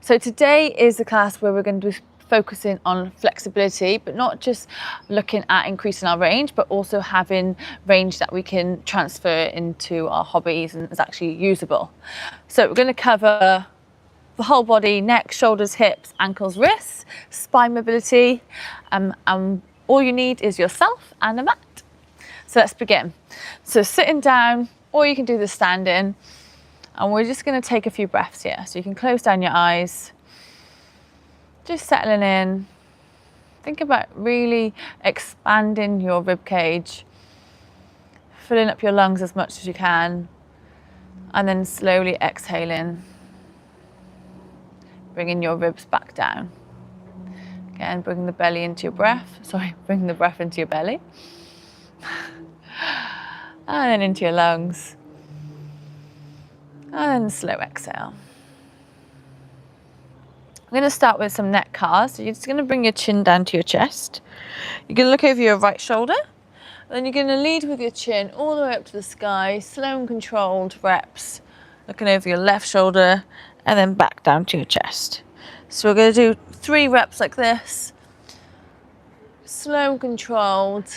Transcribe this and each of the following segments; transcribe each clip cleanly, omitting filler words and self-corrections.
So today is the class where we're going to be focusing on flexibility, but not just looking at increasing our range, but also having range that we can transfer into our hobbies and is actually usable. So we're going to cover the whole body: neck, shoulders, hips, ankles, wrists, spine mobility, and all you need is yourself and a mat. So let's begin. So sitting down, or you can do the standing, and we're just going to take a few breaths here. So you can close down your eyes, just settling in. Think about really expanding your rib cage, filling up your lungs as much as you can, and then slowly exhaling, bringing your ribs back down. Again, bring the belly into your breath. Bring the breath into your belly. And then into your lungs. And then slow exhale. I'm going to start with some neck cars. So you're just going to bring your chin down to your chest. You're going to look over your right shoulder. Then you're going to lead with your chin all the way up to the sky, slow and controlled reps. Looking over your left shoulder and then back down to your chest. So we're going to do 3 reps like this. Slow and controlled.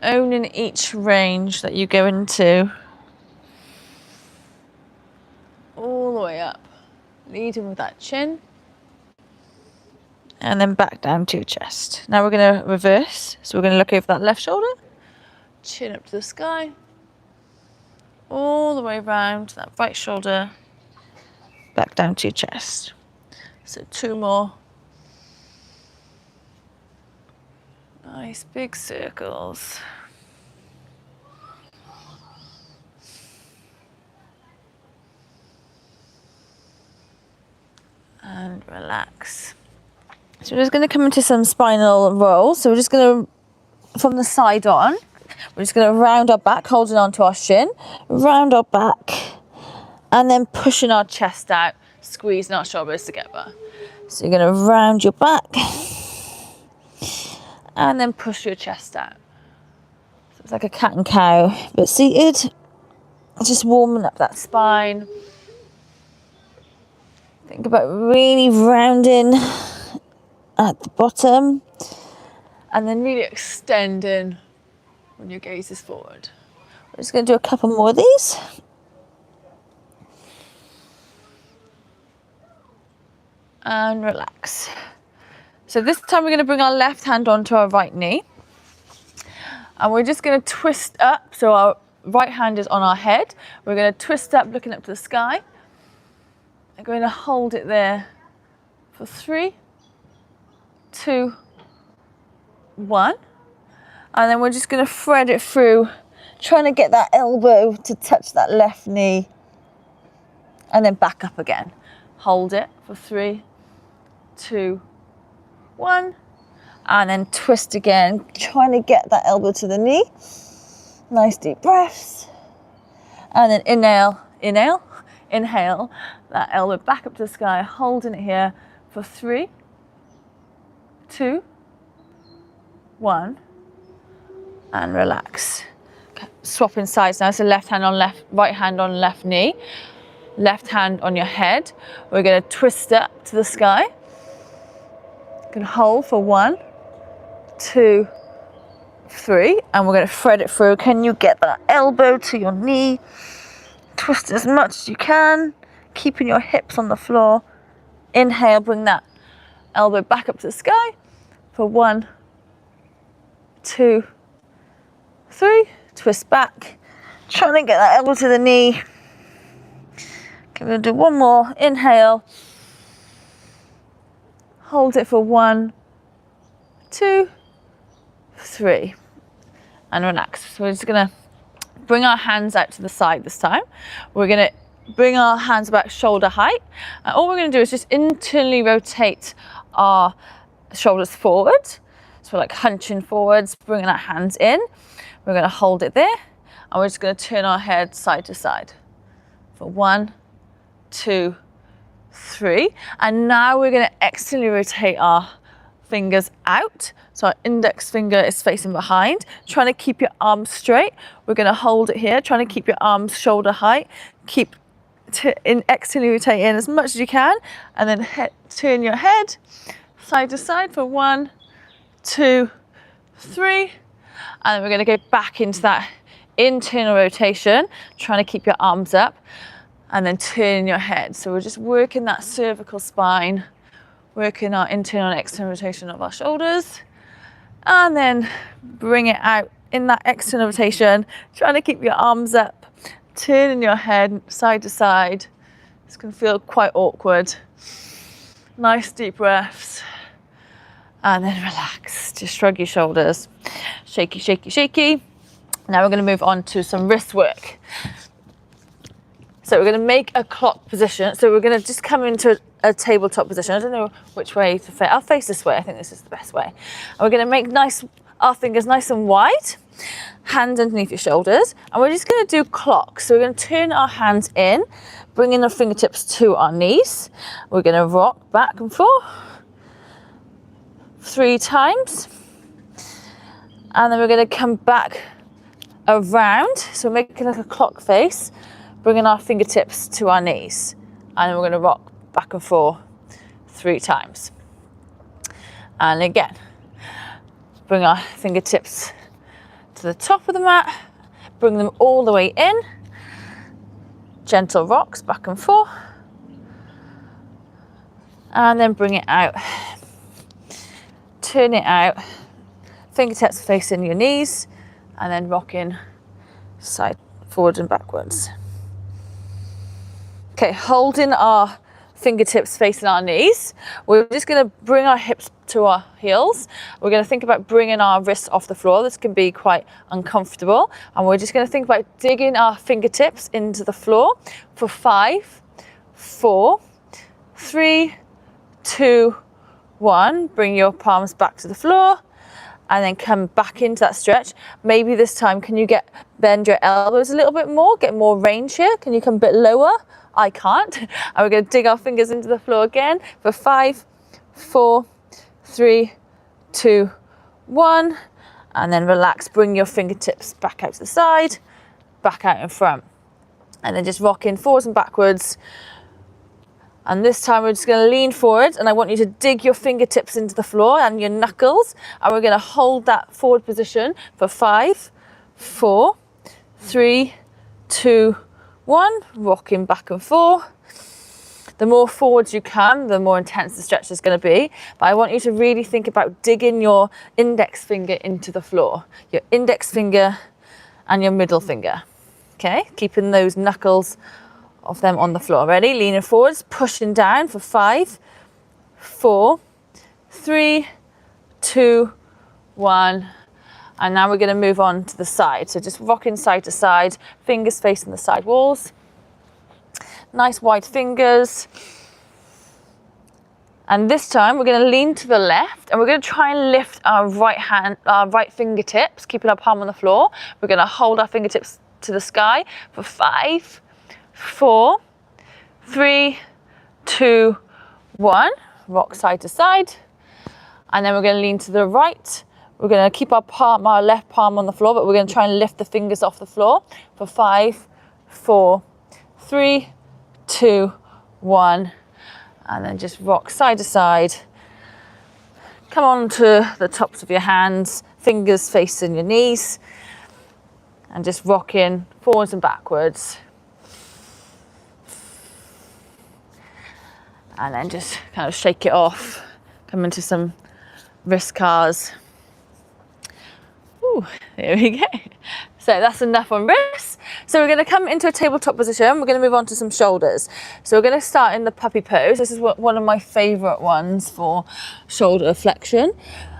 Owning each range that you go into. All the way up. Leading with that chin. And then back down to your chest. Now we're going to reverse. So we're going to look over that left shoulder. Chin up to the sky. All the way around that right shoulder. Back down to your chest. So 2 more. Nice big circles. And relax. So we're just going to come into some spinal rolls. So we're just going to, from the side on, we're just going to round our back, holding onto our shin, round our back, and then pushing our chest out, squeezing our shoulders together. So you're going to round your back, and then push your chest out. So it's like a cat and cow, but seated. Just warming up that spine. Think about really rounding at the bottom and then really extending when your gaze is forward. We're just going to do a couple more of these. And relax. So this time we're going to bring our left hand onto our right knee. And we're just going to twist up. So our right hand is on our head. We're going to twist up, looking up to the sky. I'm going to hold it there for 3, 2, 1. And then we're just going to thread it through, trying to get that elbow to touch that left knee. And then back up again. Hold it for 3, 2, 1. And then twist again, trying to get that elbow to the knee. Nice deep breaths. And then inhale, inhale. Inhale, that elbow back up to the sky, holding it here for 3, 2, 1, and relax. Okay. Swapping sides now, so left hand on left, right hand on left knee, left hand on your head. We're going to twist up to the sky. You can hold for 1, 2, 3, and we're going to thread it through. Can you get that elbow to your knee? Twist as much as you can, keeping your hips on the floor. Inhale, bring that elbow back up to the sky for 1, 2, 3. Twist back, trying to get that elbow to the knee. Okay, we're going to do 1 more. Inhale, hold it for 1, 2, 3, and relax. So we're just going to bring our hands out to the side this time. We're going to bring our hands about shoulder height. And all we're going to do is just internally rotate our shoulders forward. So we're like hunching forwards, bringing our hands in. We're going to hold it there. And we're just going to turn our head side to side for 1, 2, 3. And now we're going to externally rotate our fingers out. So our index finger is facing behind, trying to keep your arms straight. We're going to hold it here, trying to keep your arms shoulder height. Keep externally rotate in as much as you can, and then turn your head side to side for 1, 2, 3, and then we're going to go back into that internal rotation, trying to keep your arms up, and then turn your head. So we're just working that cervical spine, working our internal and external rotation of our shoulders, and then bring it out in that external rotation, trying to keep your arms up, turning your head side to side. This can feel quite awkward. Nice deep breaths, and then relax. Just shrug your shoulders. Shaky, shaky, shaky. Now we're going to move on to some wrist work. So we're going to make a clock position. So we're going to just come into a tabletop position. I don't know which way to face. I'll face this way. I think this is the best way. And we're going to make our fingers nice and wide, hands underneath your shoulders, and we're just going to do clocks. So we're going to turn our hands in, bringing our fingertips to our knees. We're going to rock back and forth 3 times, and then we're going to come back around, so making like a clock face, bringing our fingertips to our knees, and then we're going to rock back and forth 3 times. And again, bring our fingertips to the top of the mat, bring them all the way in, gentle rocks back and forth, and then bring it out, turn it out, fingertips facing your knees, and then rocking side forward and backwards. Okay, holding our fingertips facing our knees, we're just going to bring our hips to our heels. We're going to think about bringing our wrists off the floor. This can be quite uncomfortable, and we're just going to think about digging our fingertips into the floor for 5, 4, 3, 2, 1. Bring your palms back to the floor, and then come back into that stretch. Maybe this time, can you bend your elbows a little bit more, get more range here? Can you come a bit lower? I can't. And we're going to dig our fingers into the floor again for 5, 4, 3, 2, 1. And then relax, bring your fingertips back out to the side, back out in front. And then just rocking forwards and backwards. And this time we're just going to lean forward, and I want you to dig your fingertips into the floor and your knuckles, and we're going to hold that forward position for 5, 4, 3, 2, 1, rocking back and forth. The more forwards you can, the more intense the stretch is going to be, but I want you to really think about digging your index finger into the floor, your index finger and your middle finger. Okay, keeping those knuckles of them on the floor. Ready? Leaning forwards, pushing down for 5, 4, 3, 2, 1. And now we're going to move on to the side. So just rocking side to side, fingers facing the side walls. Nice wide fingers. And this time we're going to lean to the left, and we're going to try and lift our right fingertips, keeping our palm on the floor. We're going to hold our fingertips to the sky for 5, 4, 3, 2, 1. Rock side to side. And then we're going to lean to the right. We're going to keep our left palm on the floor, but we're going to try and lift the fingers off the floor for 5, 4, 3, 2, 1. And then just rock side to side. Come on to the tops of your hands, fingers facing your knees, and just rocking forwards and backwards. And then just kind of shake it off, come into some wrist cars. Ooh, there we go. So that's enough on wrists. So we're going to come into a tabletop position. We're going to move on to some shoulders. So we're going to start in the puppy pose. This is one of my favorite ones for shoulder flexion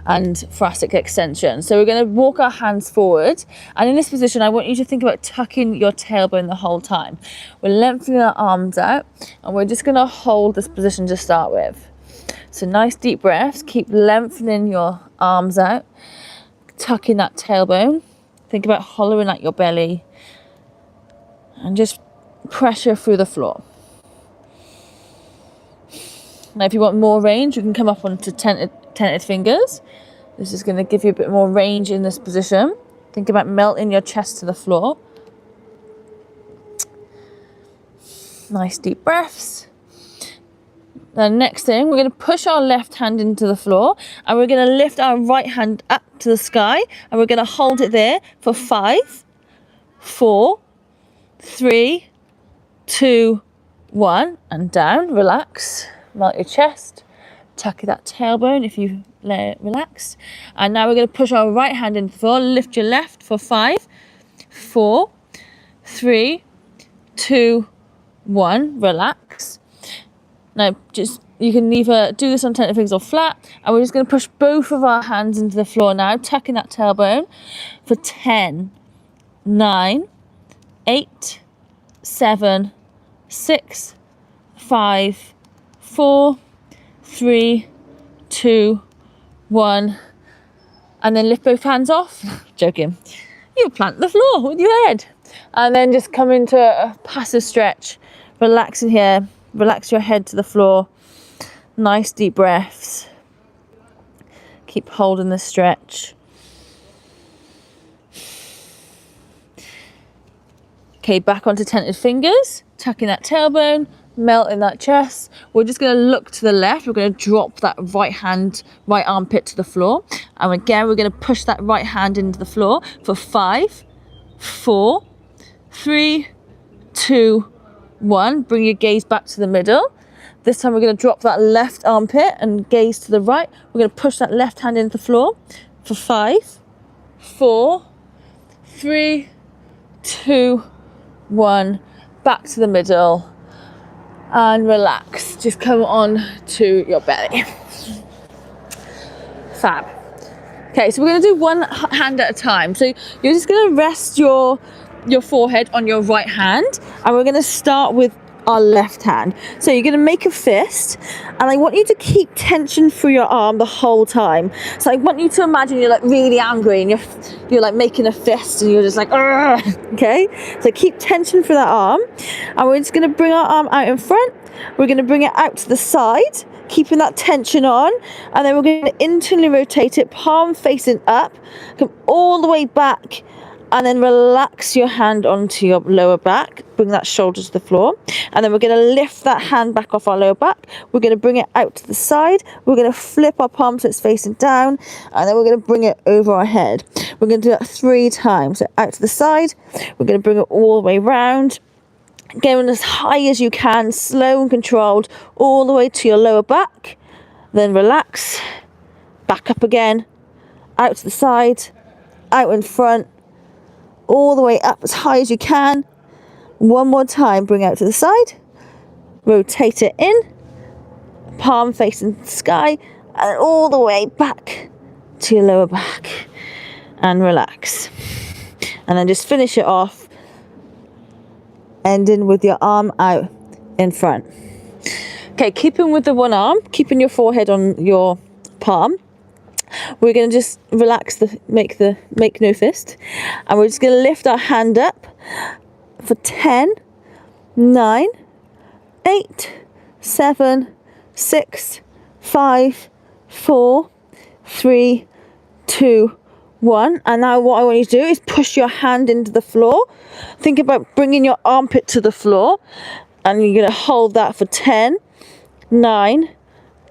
and thoracic extension. So we're going to walk our hands forward, and in this position I want you to think about tucking your tailbone the whole time. We're lengthening our arms out, and we're just going to hold this position to start with. So nice deep breaths, keep lengthening your arms out, tucking that tailbone, think about hollowing out your belly, and just pressure through the floor. Now if you want more range, you can come up onto tented fingers. This is going to give you a bit more range in this position. Think about melting your chest to the floor. Nice deep breaths. The next thing, we're going to push our left hand into the floor and we're going to lift our right hand up to the sky and we're going to hold it there for 5, 4, 3, 2, 1, and down. Relax, melt your chest, tuck that tailbone if you let it relax. And now we're going to push our right hand into the floor, lift your left for 5, 4, 3, 2, 1, relax. Now, you can either do this on tented fingers or flat, and we're just going to push both of our hands into the floor now, tucking that tailbone for 10, 9, 8, 7, 6, 5, 4, 3, 2, 1, and then lift both hands off. Joking. You plant the floor with your head, and then just come into a passive stretch, relaxing here. Relax your head to the floor. Nice deep breaths. Keep holding the stretch. Okay, back onto tented fingers, tucking that tailbone, melting that chest. We're just going to look to the left. We're going to drop that right armpit to the floor. And again, we're going to push that right hand into the floor for 5, 4, 3, 2, 1. Bring your gaze back to the middle. This time we're going to drop that left armpit and gaze to the right. We're going to push that left hand into the floor for 5, 4, 3, 2, 1. Back to the middle and relax. Just come on to your belly. Fab. Okay, so we're going to do one hand at a time. So you're just going to rest your forehead on your right hand, and we're going to start with our left hand. So you're going to make a fist, and I want you to keep tension through your arm the whole time. So I want you to imagine you're like really angry and you're like making a fist and you're just like, "Argh!" Okay, so keep tension for that arm, and we're just going to bring our arm out in front. We're going to bring it out to the side, keeping that tension on, and then we're going to internally rotate it, palm facing up, come all the way back, and then relax your hand onto your lower back. Bring that shoulder to the floor. And then we're going to lift that hand back off our lower back. We're going to bring it out to the side. We're going to flip our palm so it's facing down. And then we're going to bring it over our head. We're going to do that 3 times. So out to the side. We're going to bring it all the way round. Going as high as you can, slow and controlled, all the way to your lower back. Then relax. Back up again. Out to the side. Out in front. All the way up as high as you can. One more time, bring out to the side, rotate it in, palm facing the sky, and all the way back to your lower back, and relax. And then just finish it off, ending with your arm out in front. Okay, keeping with the one arm, keeping your forehead on your palm. We're going to just relax, make no fist, and we're just going to lift our hand up for 10, 9, 8, 7, 6, 5, 4, 3, 2, 1. And now what I want you to do is push your hand into the floor. Think about bringing your armpit to the floor, and you're going to hold that for 10, 9,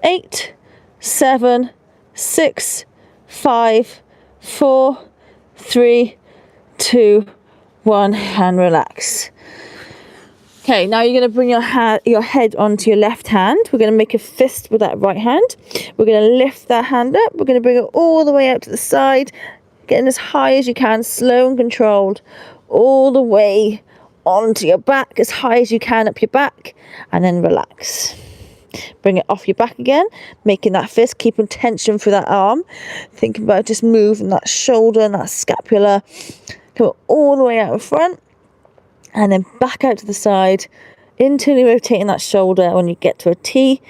8, 7, 6, 5, 4, 3, 2, 1, and relax. Okay, now you're going to bring your head onto your left hand. We're going to make a fist with that right hand. We're going to lift that hand up. We're going to bring it all the way out to the side, getting as high as you can, slow and controlled, all the way onto your back, as high as you can up your back, and then relax. Bring it off your back again, making that fist, keeping tension for that arm. Thinking about just moving that shoulder and that scapula. Come all the way out in front, and then back out to the side, internally rotating that shoulder when you get to a T,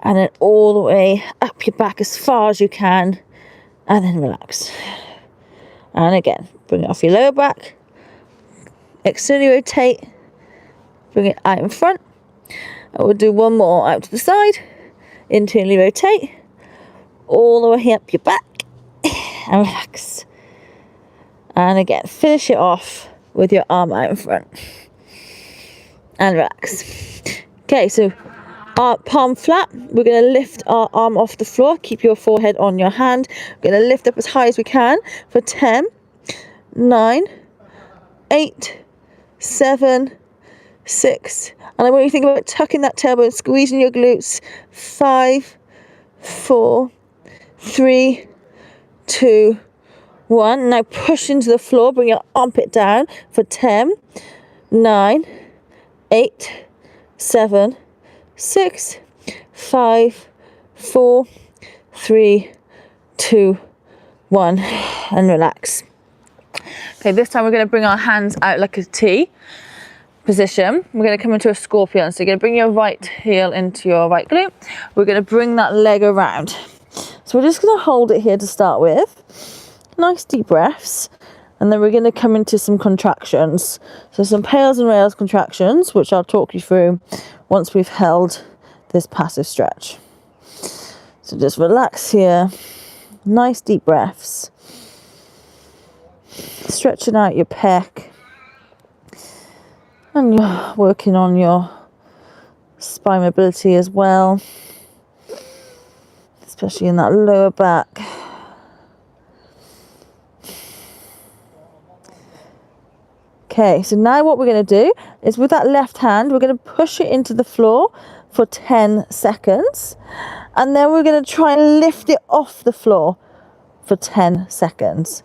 and then all the way up your back as far as you can, and then relax. And again, bring it off your lower back, externally rotate, bring it out in front. And we'll do one more out to the side, internally rotate, all the way up your back, and relax. And again, finish it off with your arm out in front. and relax. Okay, so our palm flat, we're going to lift our arm off the floor. Keep your forehead on your hand. We're going to lift up as high as we can for 10, 9, 8, 7, 6. And I want you to think about tucking that tailbone, squeezing your glutes. 5, 4, 3, 2, 1. Now push into the floor. Bring your armpit down for 10, 9, 8, 7, 6, 5, 4, 3, 2, 1, and relax. Okay, this time we're going to bring our hands out like a T position. We're going to come into a scorpion. So you're going to bring your right heel into your right glute. We're going to bring that leg around. So we're just going to hold it here to start with. Nice deep breaths. And then we're going to come into some contractions. So some pails and rails contractions, which I'll talk you through once we've held this passive stretch. So just relax here. Nice deep breaths. Stretching out your pec. And you're working on your spine mobility as well, especially in that lower back. Okay, so now what we're going to do is with that left hand, we're going to push it into the floor for 10 seconds. And then we're going to try and lift it off the floor for 10 seconds.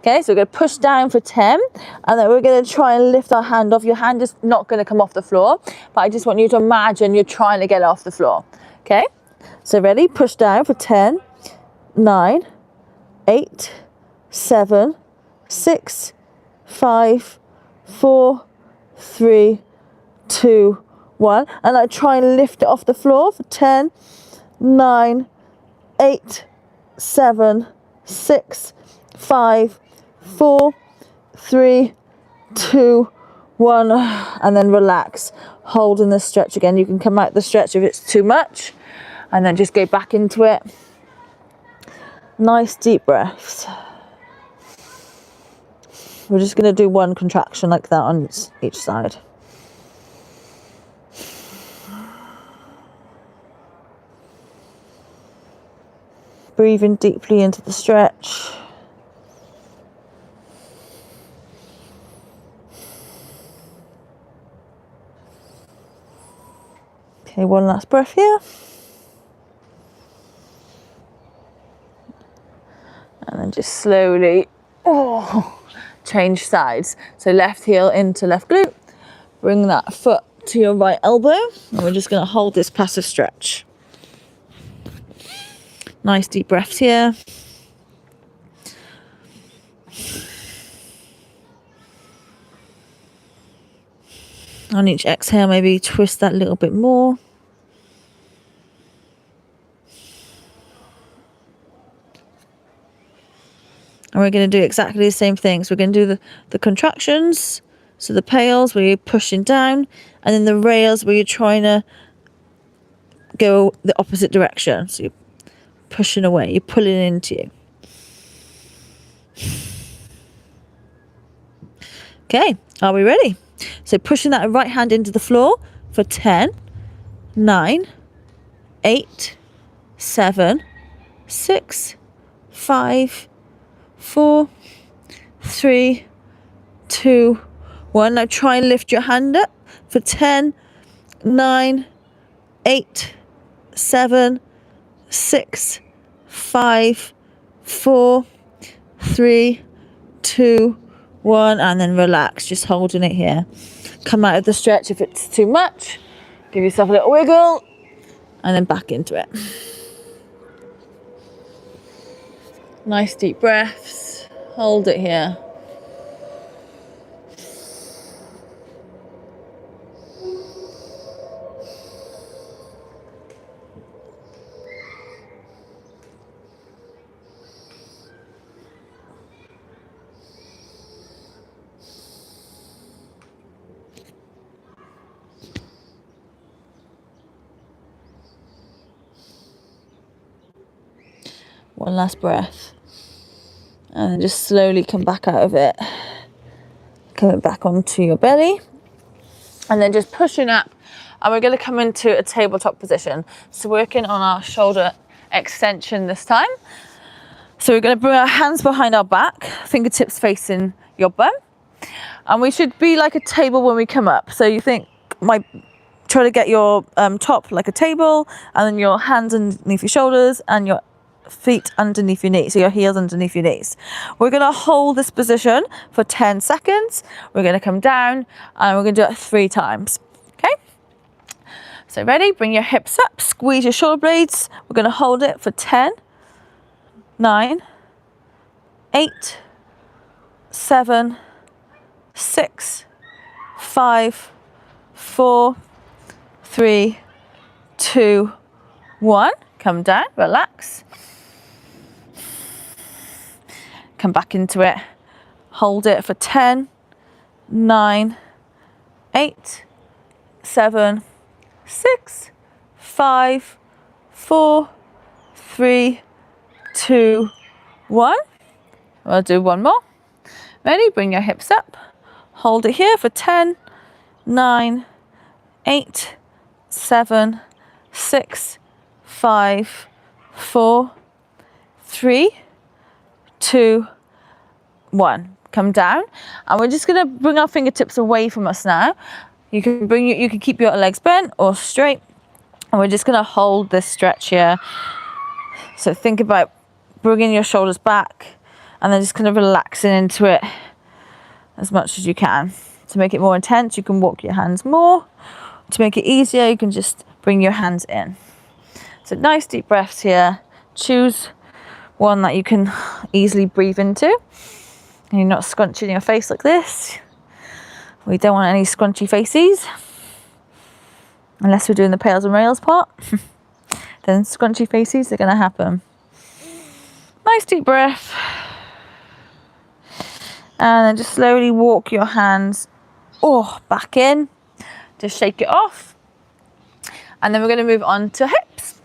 Okay, so we're going to push down for 10, and then we're going to try and lift our hand off. Your hand is not going to come off the floor, but I just want you to imagine you're trying to get it off the floor. Okay, so ready? Push down for 10, 9, 8, 7, 6, 5, 4, 3, 2, 1. And I try and lift it off the floor for 10, 9, 8, 7, 6, 5, 4, 3, 2, 1, and then relax. Holding the stretch again. You can come out the stretch if it's too much, and then just go back into it. Nice deep breaths. We're just going to do one contraction like that on each side. Breathing deeply into the stretch. Okay, one last breath here. And then just slowly change sides. So left heel into left glute. Bring that foot to your right elbow. And we're just going to hold this passive stretch. Nice deep breaths here. On each exhale, maybe twist that a little bit more. And we're going to do exactly the same things. We're going to do the contractions, so the pails where you're pushing down, and then the rails where you're trying to go the opposite direction. So you're pushing away, you're pulling into you. Okay, are we ready? So pushing that right hand into the floor for 10, 9, 8, 7, 6, 5, 4, 3, 2, 1. Now try and lift your hand up for 10, 9, 8, 7, 6, 5, 4, 3, 2, 1, and then relax, just holding it here. Come out of the stretch if it's too much. Give yourself a little wiggle, and then back into it. Nice deep breaths. Hold it here. One last breath. And then just slowly come back out of it. Coming back onto your belly. and then just pushing up, and we're going to come into a tabletop position. So working on our shoulder extension this time. So we're going to bring our hands behind our back, fingertips facing your bum, and we should be like a table when we come up. So you think, try to get your top like a table, and then your hands underneath your shoulders and your feet underneath your knees, so your heels underneath your knees. We're going to hold this position for 10 seconds. We're going to come down, and we're going to do it 3 times. Okay, so ready? Bring your hips up, squeeze your shoulder blades. We're going to hold it for 10, 9, 8, 7, 6, 5, 4, 3, 2, 1. Come down, relax. Come back into it. Hold it for 10, 9, 8, 7, 6, 5, 4, 3, 2, 1. We'll do one more. Ready? Bring your hips up. Hold it here for 10, 9, 8, 7, 6, 5, 4, 3, 2, 1. Come down, and we're just going to bring our fingertips away from us now. You can keep your legs bent or straight, and we're just going to hold this stretch here. So think about bringing your shoulders back, and then just kind of relaxing into it as much as you can. To make it more intense, you can walk your hands more. To make it easier, you can just bring your hands in. So nice deep breaths here. Choose one that you can easily breathe into, and you're not scrunching your face like this. We don't want any scrunchy faces, unless we're doing the pails and rails part. Then scrunchy faces are going to happen. Nice deep breath, and then just slowly walk your hands back in. Just shake it off, and then we're going to move on to hips.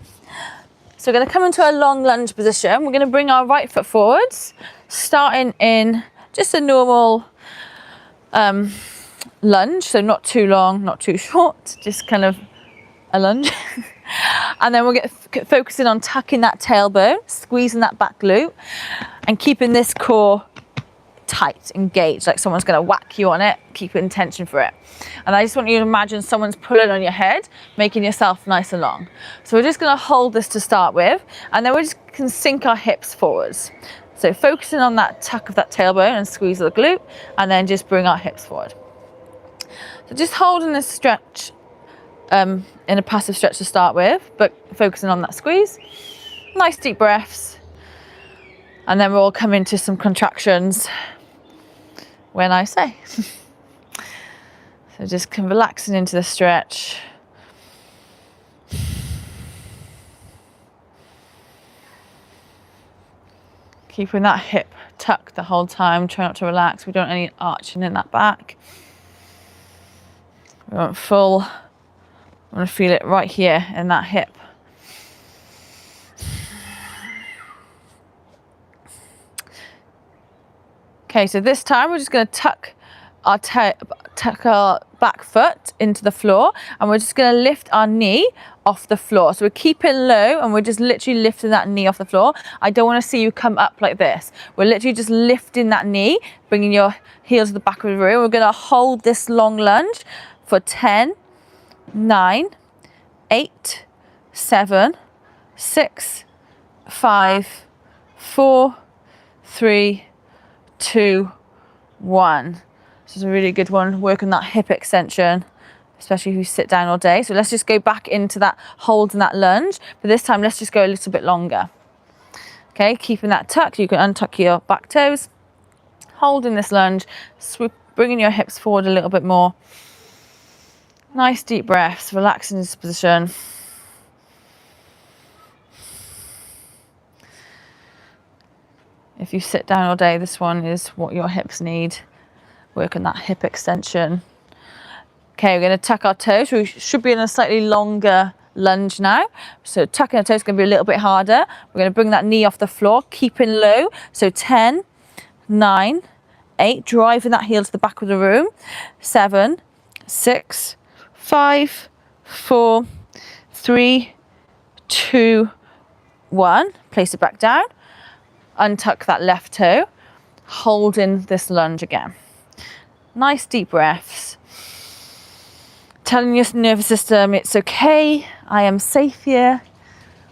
So we're going to come into a long lunge position. We're going to bring our right foot forwards, starting in just a normal lunge. So not too long, not too short, just kind of a lunge. And then we'll get focusing on tucking that tailbone, squeezing that back glute, and keeping this core tight, engaged, like someone's going to whack you on it. Keep intention for it. And I just want you to imagine someone's pulling on your head, making yourself nice and long. So we're just going to hold this to start with, and then we just can sink our hips forwards. So focusing on that tuck of that tailbone and squeeze of the glute, and then just bring our hips forward. So just holding this stretch in a passive stretch to start with, but focusing on that squeeze. Nice deep breaths, and then we'll come into some contractions when I say. So just relaxing into the stretch. Keeping that hip tucked the whole time. Try not to relax. We don't want any arching in that back. We want full. I want to feel it right here in that hip. Okay, so this time we're just going to tuck our back foot into the floor, and we're just going to lift our knee off the floor. So we're keeping low, and we're just literally lifting that knee off the floor. I don't want to see you come up like this. We're literally just lifting that knee, bringing your heels to the back of the room. We're going to hold this long lunge for 10, 9, 8, 7, 6, 5, 4, 3, 2, 1. This is a really good one, working that hip extension, especially if you sit down all day. So let's just go back into that hold and that lunge, but this time let's just go a little bit longer. Okay, keeping that tucked. You can untuck your back toes, holding this lunge, bringing your hips forward a little bit more. Nice deep breaths, relaxing this position. If you sit down all day, this one is what your hips need. Work on that hip extension. Okay, we're going to tuck our toes. We should be in a slightly longer lunge now. So tucking our toes is going to be a little bit harder. We're going to bring that knee off the floor, keeping low. So 10, 9, 8, driving that heel to the back of the room. 7, 6, 5, 4, 3, 2, 1. Place it back down. Untuck that left toe. Hold in this lunge again. Nice deep breaths. Telling your nervous system it's okay. I am safe here.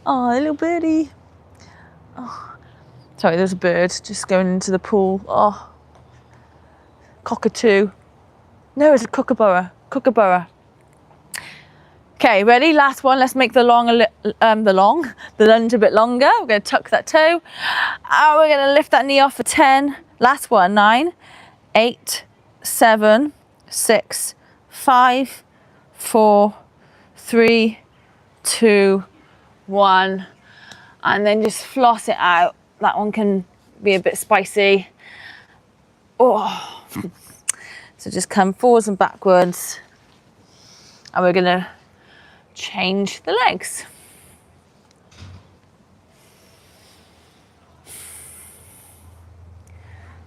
Oh, little birdie. Oh. Sorry, there's a bird just going into the pool. Oh, cockatoo. No, it's a kookaburra. Kookaburra. Okay, ready? Last one. Let's make the lunge a bit longer. We're going to tuck that toe. And we're going to lift that knee off for 10. Last one. 9, 8, 7, 6, 5, 4, 3, 2, 1. And then just floss it out. That one can be a bit spicy. Oh. So just come forwards and backwards. And we're going to change the legs.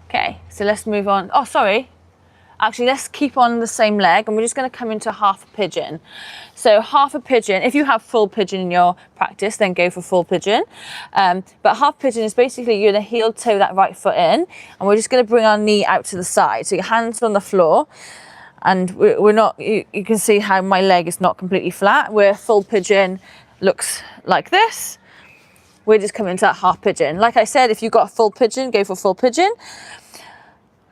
Okay, so let's move on. Oh, sorry. Actually, let's keep on the same leg and we're just going to come into half a pigeon. So half a pigeon, if you have full pigeon in your practice, then go for full pigeon. But half pigeon is basically you're going to heel toe that right foot in and we're just going to bring our knee out to the side. So your hands on the floor and we're not, you can see how my leg is not completely flat, where full pigeon looks like this. We're just coming to that half pigeon. Like I said, if you've got a full pigeon, go for full pigeon.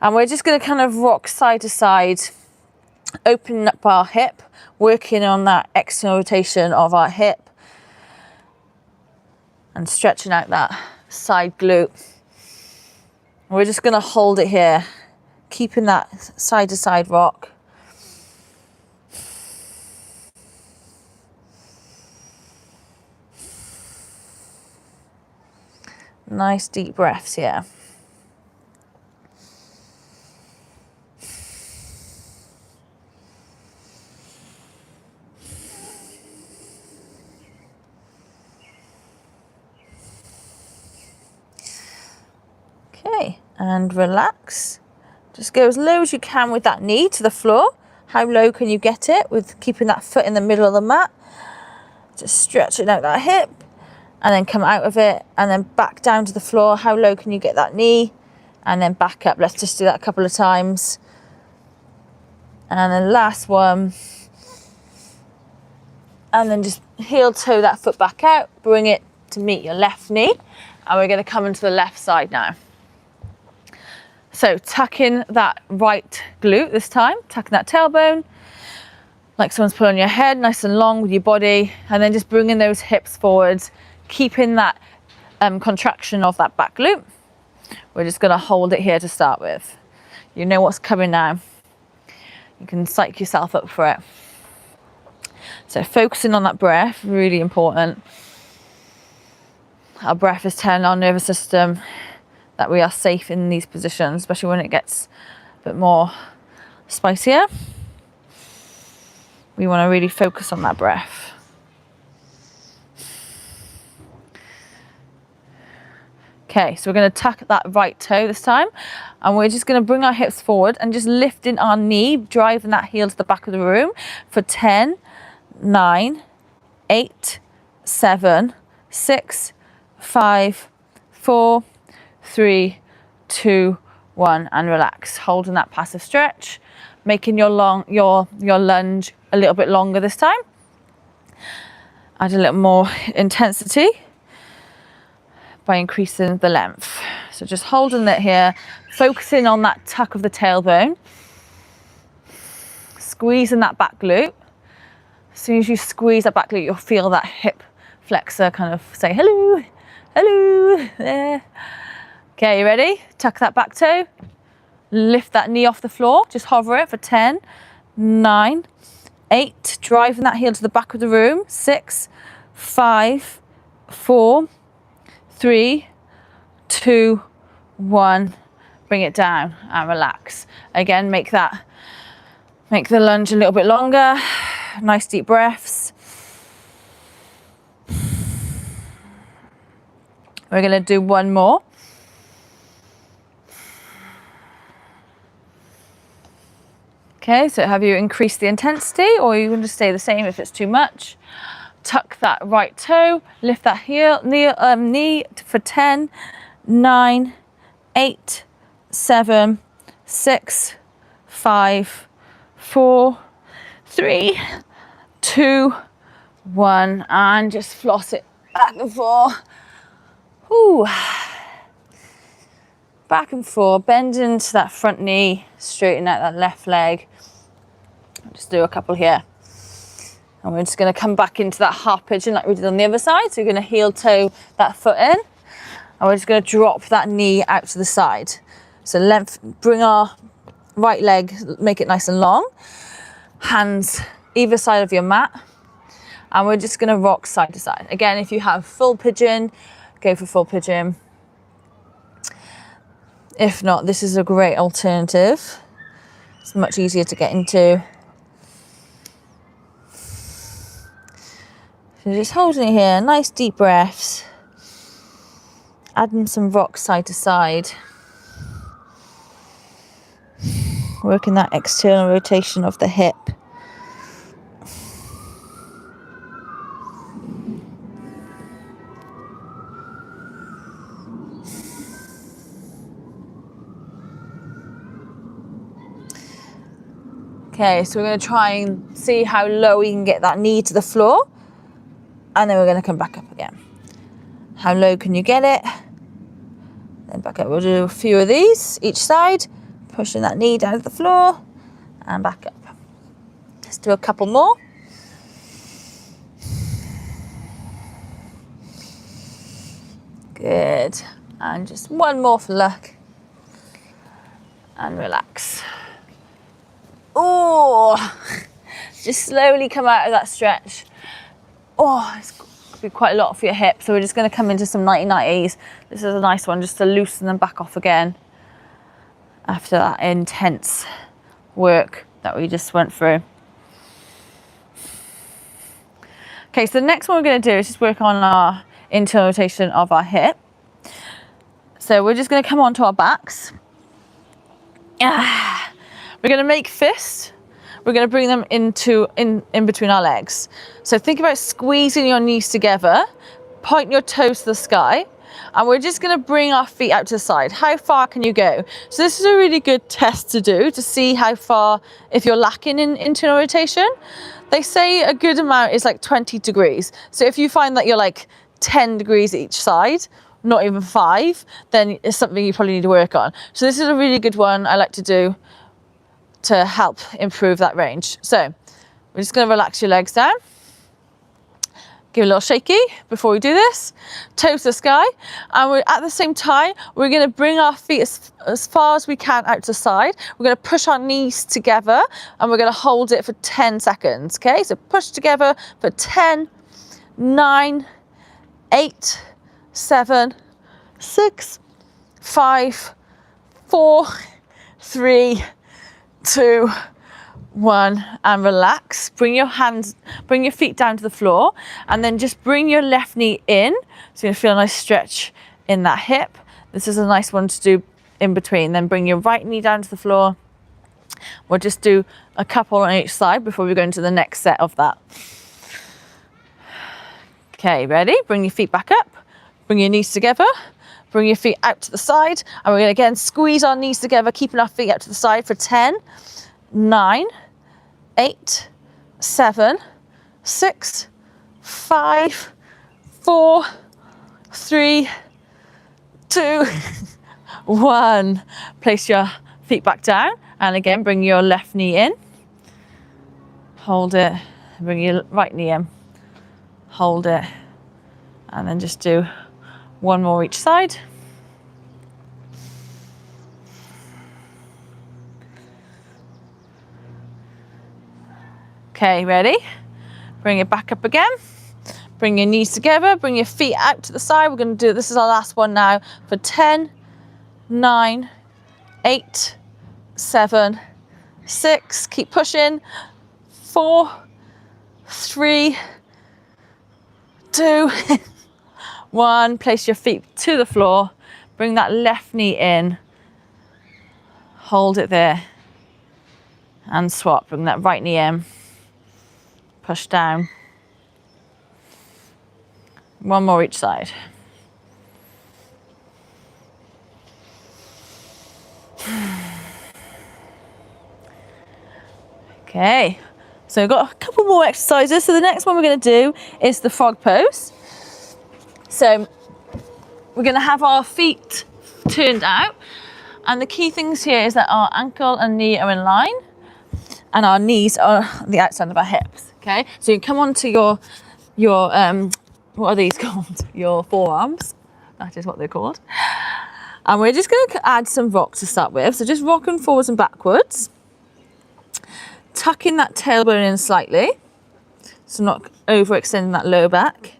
And we're just going to kind of rock side to side, opening up our hip, working on that external rotation of our hip and stretching out that side glute. We're just going to hold it here, keeping that side to side rock. Nice deep breaths here. Okay, and relax. Just go as low as you can with that knee to the floor. How low can you get it with keeping that foot in the middle of the mat? Just stretching out that hip and then come out of it and then back down to the floor. How low can you get that knee? And then back up. Let's just do that a couple of times. And then last one. And then just heel toe that foot back out. Bring it to meet your left knee. And we're going to come into the left side now. So tuck in that right glute this time, tucking that tailbone, like someone's pulling your head, nice and long with your body, and then just bringing those hips forwards, keeping that contraction of that back glute. We're just gonna hold it here to start with. You know what's coming now. You can psych yourself up for it. So focusing on that breath, really important. Our breath is telling our nervous system that we are safe in these positions, especially when it gets a bit more spicier. We want to really focus on that breath. Okay, so we're going to tuck that right toe this time, and we're just going to bring our hips forward and just lifting our knee, driving that heel to the back of the room for 10, 9, 8, 7, 6, 5, 4, 3, 2, 1, and relax. Holding that passive stretch, making your lunge a little bit longer this time. Add a little more intensity by increasing the length. So just holding it here, focusing on that tuck of the tailbone, squeezing that back glute. As soon as you squeeze that back glute, you'll feel that hip flexor kind of say hello, hello, there. Okay, you ready? Tuck that back toe, lift that knee off the floor, just hover it for 10, 9, 8, driving that heel to the back of the room, 6, 5, 4, 3, 2, 1, bring it down and relax. Again, make the lunge a little bit longer, nice deep breaths. We're gonna do one more. Okay, so have you increased the intensity, or you can just stay the same if it's too much? Tuck that right toe, lift that knee for 10, 9, 8, 7, 6, 5, 4, 3, 2, 1, and just floss it back and forth. Ooh. Back and forth, bend into that front knee, straighten out that left leg. Just do a couple here. And we're just going to come back into that half pigeon like we did on the other side. So we're going to heel toe that foot in. And we're just going to drop that knee out to the side. So length, bring our right leg, make it nice and long. Hands either side of your mat. And we're just going to rock side to side. Again, if you have full pigeon, go for full pigeon. If not, this is a great alternative. It's much easier to get into. So just holding it here, nice deep breaths. Adding some rock side to side. Working that external rotation of the hip. Okay, so we're going to try and see how low we can get that knee to the floor. And then we're going to come back up again. How low can you get it? Then back up. We'll do a few of these each side. Pushing that knee down to the floor. And back up. Let's do a couple more. Good. And just one more for luck. And relax. Oh, just slowly come out of that stretch. Oh, it's going to be quite a lot for your hips. So we're just going to come into some 90-90s. This is a nice one just to loosen them back off again after that intense work that we just went through. Okay, so the next one we're going to do is just work on our internal rotation of our hip. So we're just going to come onto our backs. We're going to make fists. We're going to bring them in between our legs. So think about squeezing your knees together, point your toes to the sky, and we're just going to bring our feet out to the side. How far can you go? So this is a really good test to do to see how far, if you're lacking in internal rotation. They say a good amount is like 20 degrees. So if you find that you're like 10 degrees each side, not even 5, then it's something you probably need to work on. So this is a really good one I like to do to help improve that range. So we're just going to relax your legs down. Give it a little shaky before we do this. Toes to the sky. And we're, at the same time, we're going to bring our feet as far as we can out to the side. We're going to push our knees together and we're going to hold it for 10 seconds. Okay, so push together for 10, 9, 8, 7, 6, 5, 4, 3, 2, 1, and relax. Bring your feet down to the floor, and then just bring your left knee in. So you're gonna feel a nice stretch in that hip. This is a nice one to do in between. Then bring your right knee down to the floor. We'll just do a couple on each side before we go into the next set of that. Okay, ready? Bring your feet back up. Bring your knees together. Bring your feet out to the side, and we're going to again squeeze our knees together, keeping our feet out to the side for 10, 9, 8, 7, 6, 5, 4, 3, 2, 1. Place your feet back down, and again bring your left knee in. Hold it. Bring your right knee in. Hold it, and then just do one more each side. Okay, ready? Bring it back up again. Bring your knees together, bring your feet out to the side. We're going to do, this is our last one now, for 10, 9, 8, 7, 6, keep pushing, 4, 3, 2, 1, place your feet to the floor, bring that left knee in, hold it there, and swap. Bring that right knee in, push down. One more each side. Okay, so we've got a couple more exercises. So the next one we're going to do is the frog pose. So we're going to have our feet turned out, and the key things here is that our ankle and knee are in line, and our knees are on the outside of our hips. Okay, so you come onto your what are these called? Your forearms. That is what they're called. And we're just going to add some rock to start with. So just rocking forwards and backwards, tucking that tailbone in slightly, so not overextending that lower back.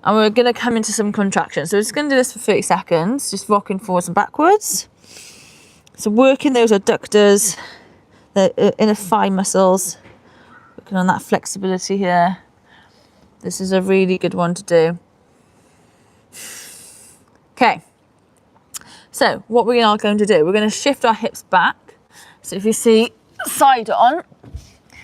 And we're going to come into some contraction. So we're just going to do this for 30 seconds, just rocking forwards and backwards. So working those adductors, the inner thigh muscles, working on that flexibility here. This is a really good one to do. Okay, so what we are going to do, we're going to shift our hips back. So if you see side on,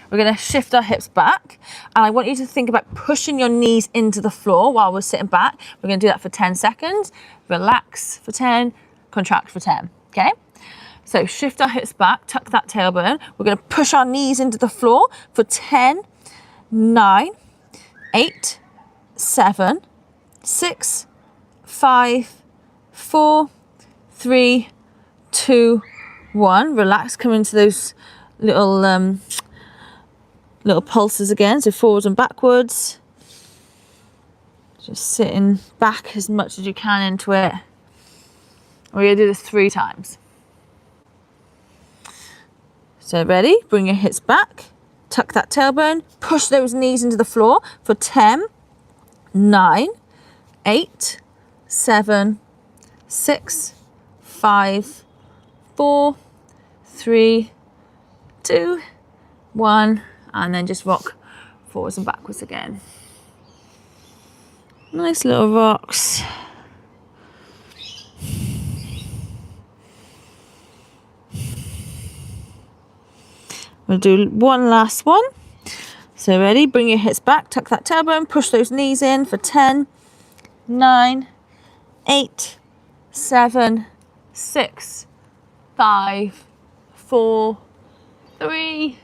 we're going to shift our hips back, and I want you to think about pushing your knees into the floor while we're sitting back. We're going to do that for 10 seconds. Relax for 10, contract for 10, okay? So shift our hips back, tuck that tailbone. We're going to push our knees into the floor for 10, 9, 8, 7, 6, 5, 4, 3, 2, 1. Relax, come into those little pulses again, so forwards and backwards. Just sitting back as much as you can into it. We're going to do this 3 times. So ready? Bring your hips back, tuck that tailbone, push those knees into the floor for 10, 9, 8, 7, 6, 5, 4, 3, 2, 1, and then just rock forwards and backwards again. Nice little rocks. We'll do one last one. So ready? Bring your hips back, tuck that tailbone, push those knees in for 10, 9, 8, 7, 6, 5, 4, 3,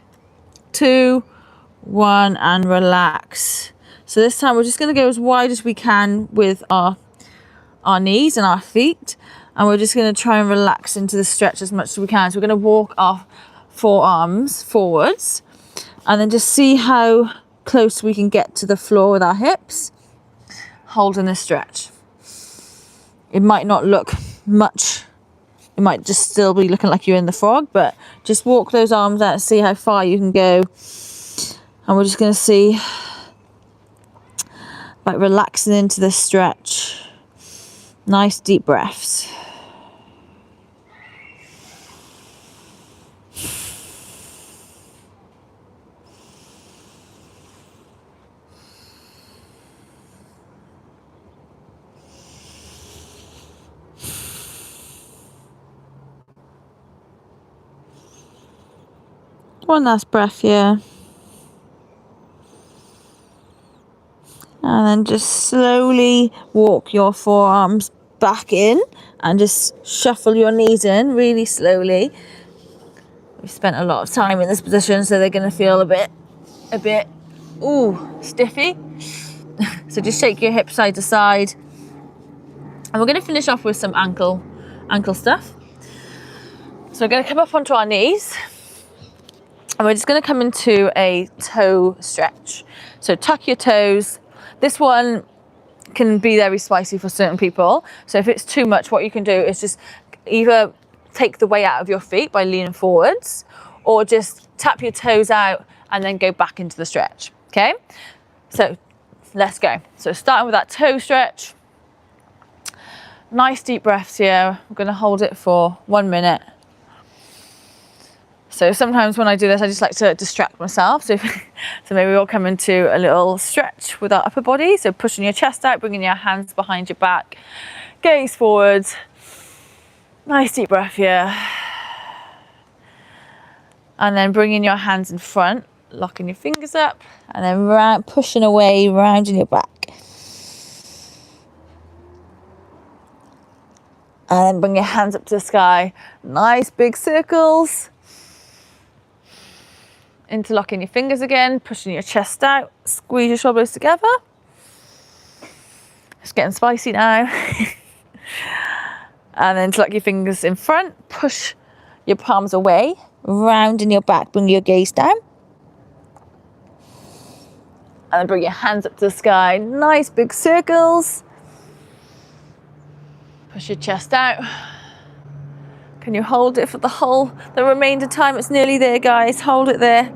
2, 1, and relax. So this time we're just going to go as wide as we can with our knees and our feet, and we're just going to try and relax into the stretch as much as we can. So we're going to walk our forearms forwards, and then just see how close we can get to the floor with our hips, holding this stretch. It might not look much, it might just still be looking like you're in the frog, but just walk those arms out and see how far you can go. And we're just going to see, like, relaxing into this stretch. Nice deep breaths. One last breath here. And then just slowly walk your forearms back in and just shuffle your knees in really slowly. We've spent a lot of time in this position, so they're going to feel a bit, stiffy. So just shake your hips side to side. And we're going to finish off with some ankle stuff. So we're going to come up onto our knees. And we're just going to come into a toe stretch. So tuck your toes. This one can be very spicy for certain people. So if it's too much, what you can do is just either take the weight out of your feet by leaning forwards, or just tap your toes out and then go back into the stretch. Okay? So let's go. So starting with that toe stretch. Nice deep breaths here. We're going to hold it for 1 minute. So sometimes when I do this, I just like to distract myself. So maybe we'll come into a little stretch with our upper body. So pushing your chest out, bringing your hands behind your back, gaze forwards. Nice deep breath here. And then bringing your hands in front, locking your fingers up, and then round, pushing away, rounding your back. And then bring your hands up to the sky. Nice big circles. Interlocking your fingers again, pushing your chest out, squeeze your shoulders together. It's getting spicy now. And then interlock your fingers in front, push your palms away, rounding your back, bring your gaze down. And then bring your hands up to the sky, nice big circles. Push your chest out. Can you hold it for the remainder time? It's nearly there, guys. Hold it there.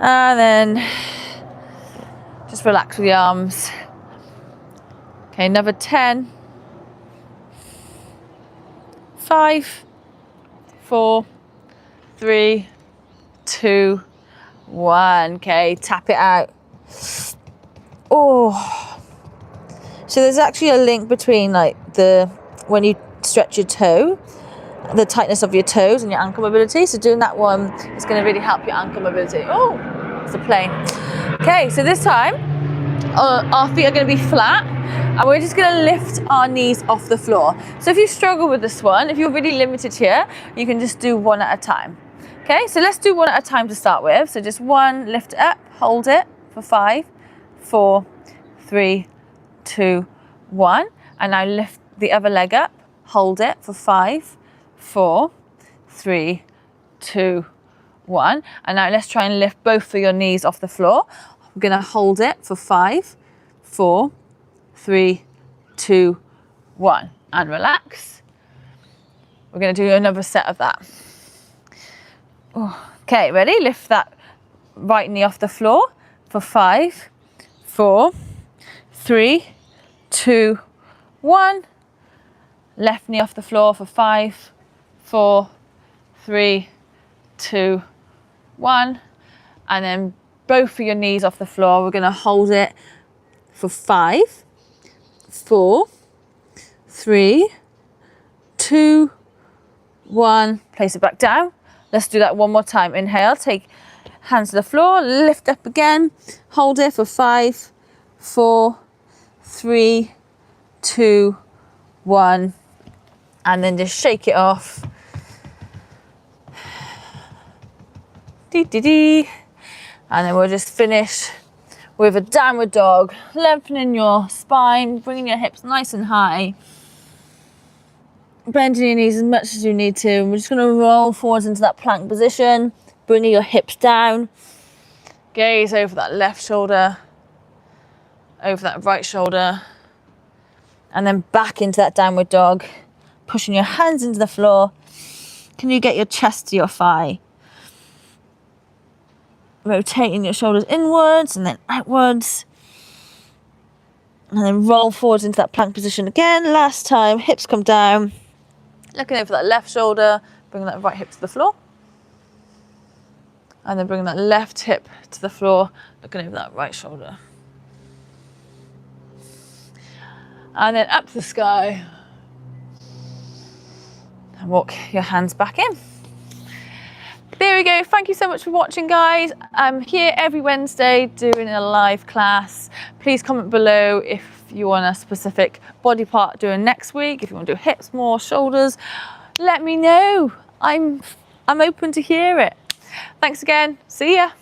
And then just relax with the arms. Okay, another 10. 5, 4, 3, 2, 1. Okay, tap it out. Oh. So there's actually a link between like when you stretch your toe, the tightness of your toes and your ankle mobility. So doing that one is going to really help your ankle mobility. Oh, it's a plane. Okay, so this time our feet are going to be flat and we're just going to lift our knees off the floor. So if you struggle with this one, if you're really limited here, you can just do one at a time. Okay, so let's do one at a time to start with. So just one, lift it up, hold it for 5, 4, 3, 2, 1. And now lift the other leg up, hold it for 5, 4, 3, 2, 1. And now let's try and lift both of your knees off the floor. I'm going to hold it for 5, 4, 3, 2, 1. And relax. We're going to do another set of that. Okay, ready? Lift that right knee off the floor for 5, 4, 3, 2, 1. Left knee off the floor for 5, 4, 3, 2, 1. And then both of your knees off the floor. We're going to hold it for 5, 4, 3, 2, 1. Place it back down. Let's do that one more time. Inhale, take hands to the floor, lift up again. Hold it for 5, 4, 3, 2, 1. And then just shake it off. Dee. And then we'll just finish with a downward dog, lengthening your spine, bringing your hips nice and high, bending your knees as much as you need to. We're just going to roll forwards into that plank position, bringing your hips down, gaze over that left shoulder, over that right shoulder, and then back into that downward dog, pushing your hands into the floor. Can you get your chest to your thigh? Rotating your shoulders inwards and then outwards. And then roll forwards into that plank position again. Last time, hips come down. Looking over that left shoulder, bring that right hip to the floor. And then bring that left hip to the floor, looking over that right shoulder. And then up to the sky. And walk your hands back in. There we go. Thank you so much for watching, guys. I'm here every Wednesday doing a live class. Please comment below if you want a specific body part doing next week, if you want to do hips more, shoulders. Let me know. I'm open to hear it. Thanks again. See ya.